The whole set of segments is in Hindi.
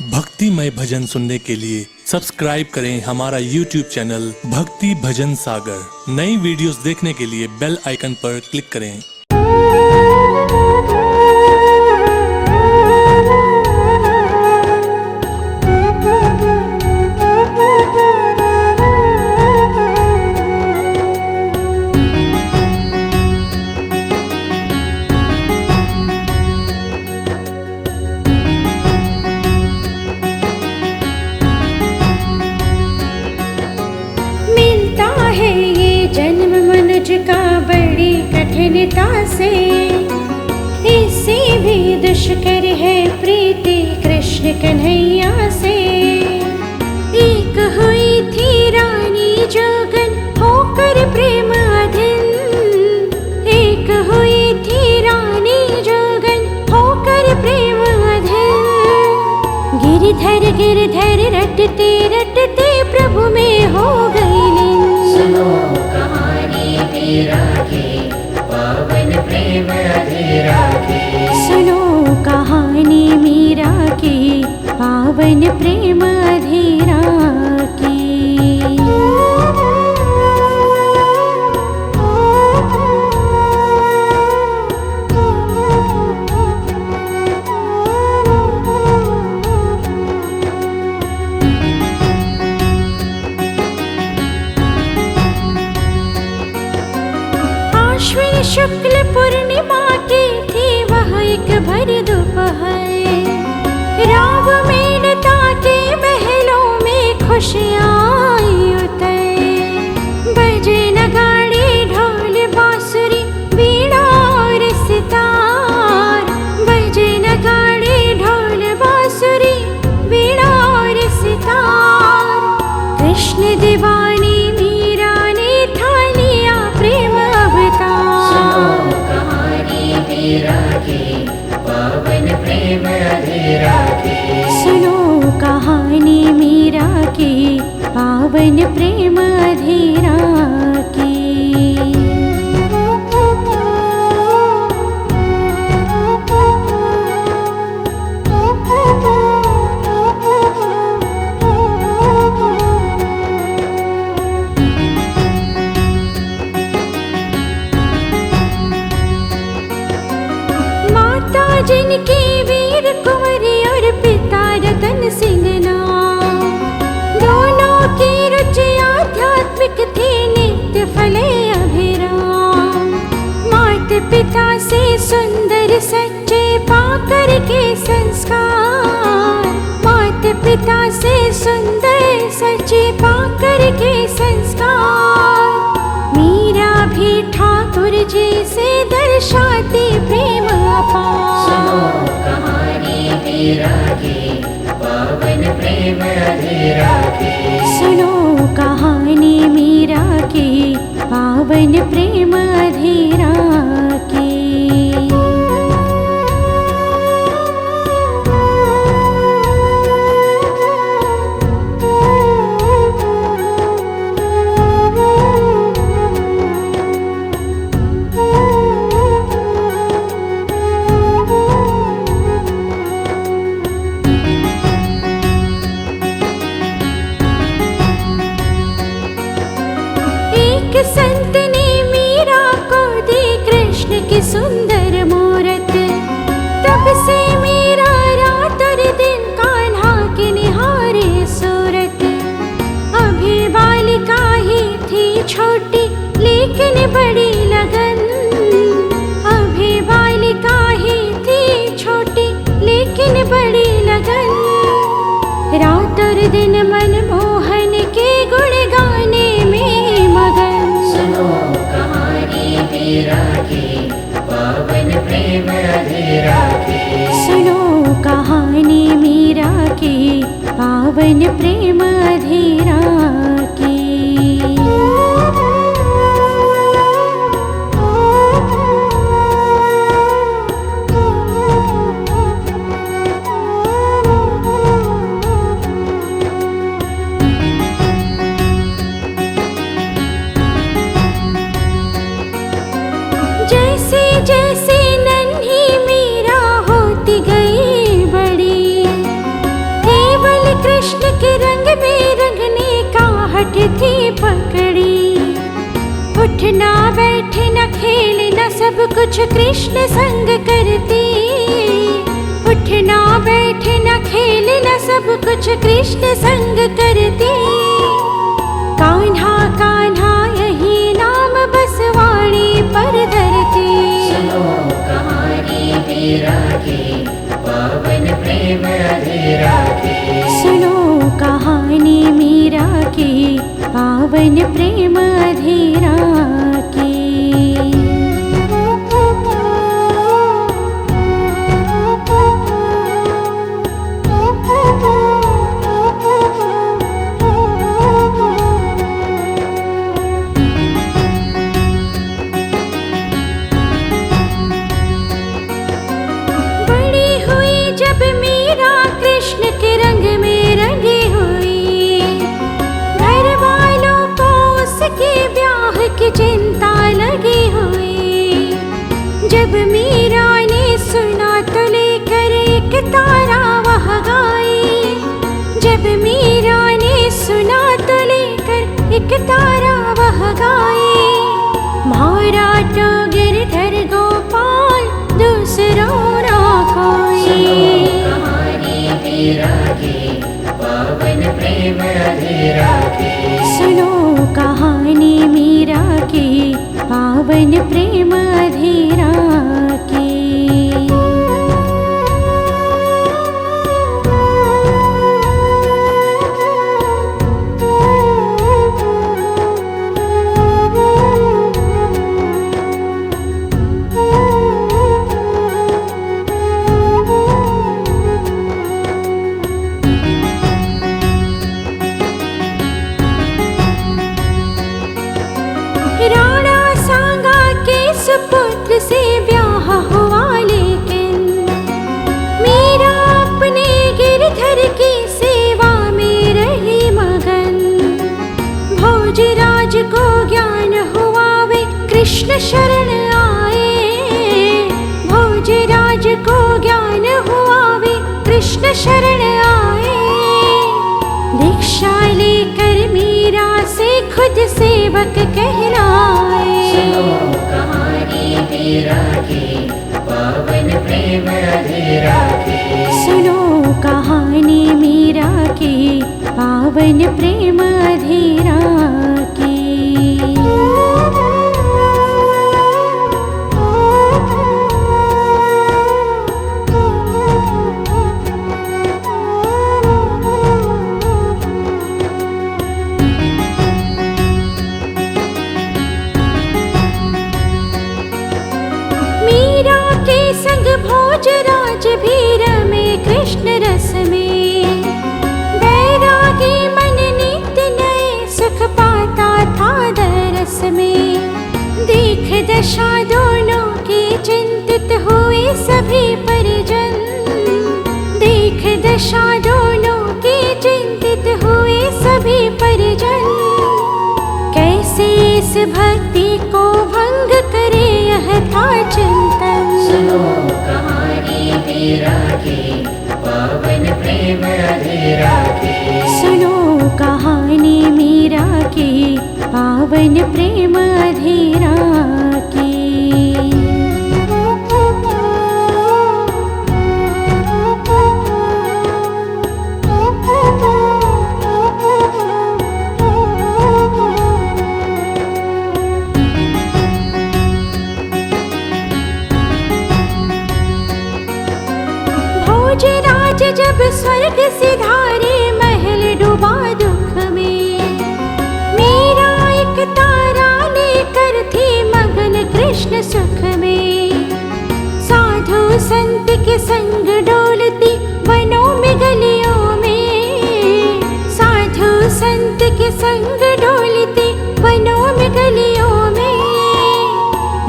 भक्तिमय भजन सुनने के लिए सब्सक्राइब करें हमारा YouTube चैनल भक्ति भजन सागर। नई वीडियोस देखने के लिए बेल आइकन पर क्लिक करें। का बड़ी कठिनता से इससे भी दुष्कर है प्रीति कृष्ण कन्हैया से। एक हुई थी रानी जोगन होकर प्रेम अधीन, एक हुई थी रानी जोगन होकर प्रेम अधीन। गिरधर गिरधर रटते रटते प्रभु में हो गई लीन। सुनो कहानी मीरा की पावन प्रेम अधीरा की। सुनो कहानी मीरा की पावन प्रेम अधीरा की। अश्विन शुक्ल पूर्णिमा की थी वह एक भर दोपहर। राव मेनका के महलों में खुशियाँ आई उतर। बजे नगाड़े ढोल बांसुरी वीणा और सितार। बजे नगाड़े ढोल बांसुरी वीणा और सितार। कृष्ण दीवानी मीरा ने था लिया प्रेम अवतार। मीरा की पावन प्रेम अधीरा की। सुनो कहानी मीरा की पावन प्रेम अधीरा की। जिनकी वीर कुंवरी और पिता रतन सिंह नाम, दोनों की रुचि आध्यात्मिक थी नित्य फले अभिराम। मात पिता से सुंदर सच्चे पाकर के संस्कार। मात पिता से सुंदर सच्चे पाकर के संस्कार। मीरा भी ठाकुर जी से दर्शाती प्रेम अपार। सुनो कहानी मीरा की पावन प्रेम अधीरा की। सुनो कहानी मीरा की पावन प्रेम अधीरा की। संत ने मीरा को दी कृष्ण की सुंदर मूरत। तब से मीरा रात और दिन कान्हा की निहारे सूरत। अभी बालिका ही थी छोटी लेकिन बड़ी लगन। अभी बालिका ही थी छोटी लेकिन बड़ी लगन। रात और दिन मनमोहन के गुण गाने में मगन। सुनो कहानी मीरा की पावन प्रेम अधीरा की। सुनो कहानी मीरा की पावन प्रेम अधीरा की। जैसे जैसे नन्ही मीरा होती गई बड़ी, कृष्ण के रंग में रंगने का हठ थी पकड़ी। उठना बैठना खेलना सब कुछ कृष्ण संग करती। उठना बैठना खेलना सब कुछ कृष्ण संग करती। कान्हा कान्हा यही नाम बस वाणी पर धरती। सुनो कहानी मीरा की पावन प्रेम अधीरा की। सुनो कहानी मीरा की पावन प्रेम अधीरा की। कृष्ण के रंग में रंगी हुई। घर वालों को उसके ब्याह की चिंता लगी हुई। जब मीरा ने सुना तो लेकर एक तारा वह गाई। जब मीरा ने सुना तो लेकर एक तारा वह गाई। मारा तो गिरधर गोपाल दूसरों ना कोई। मीरा की पावन प्रेम अधीरा की। सुनो कहानी मीरा की पावन प्रेम अधीरा की। राणा सांगा के सुपुत्र से ब्याह हुआ लेकिन मीरा अपने गिरधर की सेवा में रही मगन। भोजराज को ज्ञान हुआ वे कृष्ण शरण आए। भोजराज को ज्ञान हुआ वे कृष्ण शरण आए। दीक्षा लेकर मीरा से खुद सेवक कहलाए। सुनो कहानी मीरा की पावन प्रेम अधीरा की। सुनो कहानी मीरा की पावन प्रेम अधीरा की। संग भोजराज भी रमे कृष्ण रस में। बैरागी मन नित्य नए सुख पाता था दरस में। देख दशा दोनों की चिंतित हुए सभी परिजन। देख दशा दोनों की चिंतित हुए सभी परिजन। कैसे इस भक्ति को भंग करे यह था चिंतन। सुनो कहानी मीरा की पावन प्रेम अधीरा की। सुनो कहानी मीरा की पावन प्रेम अधीरा की। भोजराज जब स्वर्ग सिधारे महल डूबा दुख में। मीरा एक तारा लेकर थी मगन कृष्ण सुख में। साधु संत के संग डोलती वनों में गलियों में। साधु संत के संग डोलती वनों में गलियों में।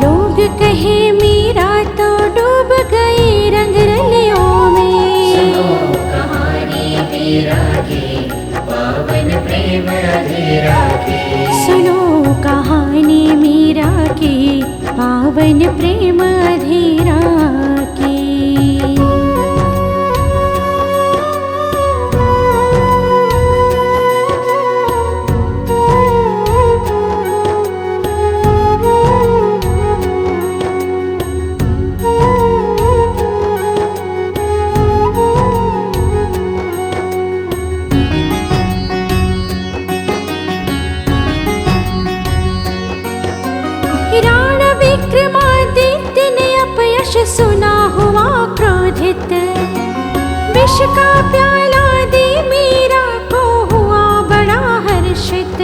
लोग कहे मीरा तो डूब गई रंग रलियों में। सुनो कहानी मीरा की पावन प्रेम अधीरा की। सुनो कहानी मीरा की पावन प्रेम अधीरा की। का प्याला दे मीरा को हुआ बड़ा हर्षित।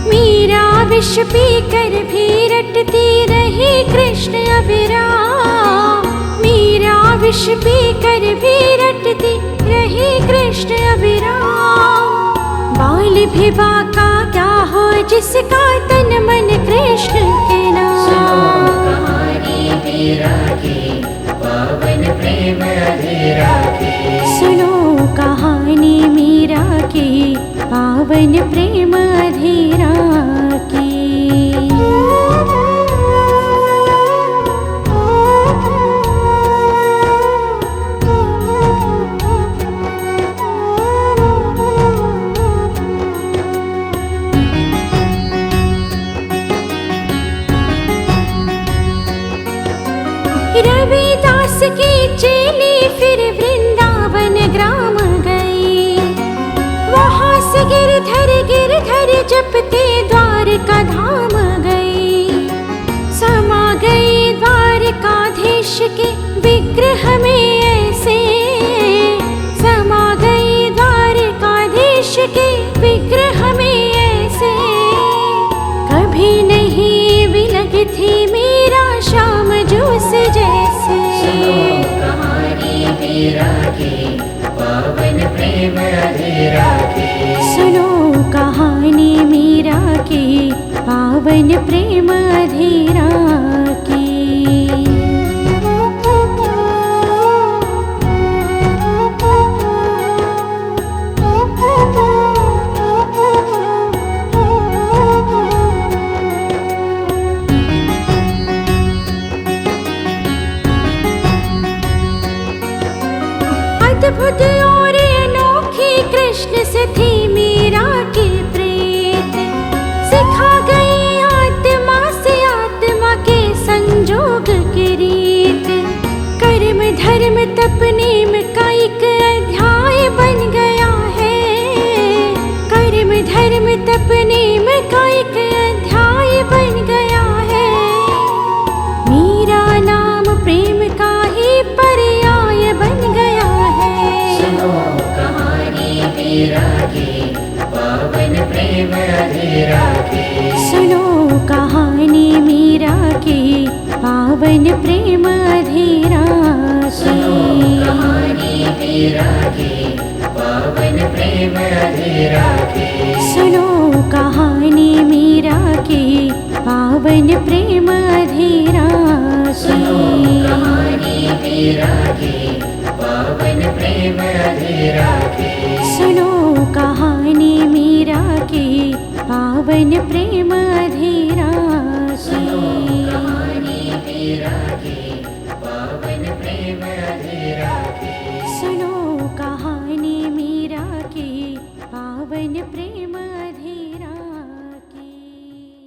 मीरा विष पीकर भी रटती रही कृष्ण अविराम। मीरा विष पीकर भी रटती रही कृष्ण अविराम। बाल भी बाका क्या हो जिसका तन मन कृष्ण के नाम। कहानी मीरा की पावन प्रेम अधीरा की। सुनो कहानी मीरा की पावन प्रेम अधीरा की। रविदास की चेली फिर वृंदावन ग्राम गई। वहाँ से गिरधर जपते द्वारका धाम गई। समा गई द्वारकाधीश के विग्रह में ऐसे। समा गई द्वारकाधीश के विग्रह में ऐसे। कभी नहीं विलग थी मीरा श्याम जोस जैसे। सुनो कहानी मीरा की पावन प्रेम अधीरा की। सुनो कहानी मीरा की पावन प्रेम अधीरा की। अद्भुत और अनोखी कृष्ण से थी मीरा की प्रीत। सिखा गई आत्मा से आत्मा के संजोग की रीत। कर्म धर्म तप नेम का एक अध्याय बन गया है। कर्म धर्म तप नेम का एक अध्याय बन गया है। मीरा नाम प्रेम का ही पर्याय बन गया है। सुनो कहानी मीरा की पावन प्रेम अधीरा की। सुनो कहानी मीरा की पावन प्रेम अधीरा सुनो की। कहानी मीरा की पावन प्रेम अधीरा की। सुनो कहानी मीरा की पावन प्रेम अधीरा सुनो की। कहानी मीरा की पावन प्रेम अधीरा की। सुनो कहानी मीरा की पावन प्रेम अधीरा सुनो की। कहानी मीरा की पावन प्रेम अधीरा की। सुनो कहानी मीरा की पावन प्रेम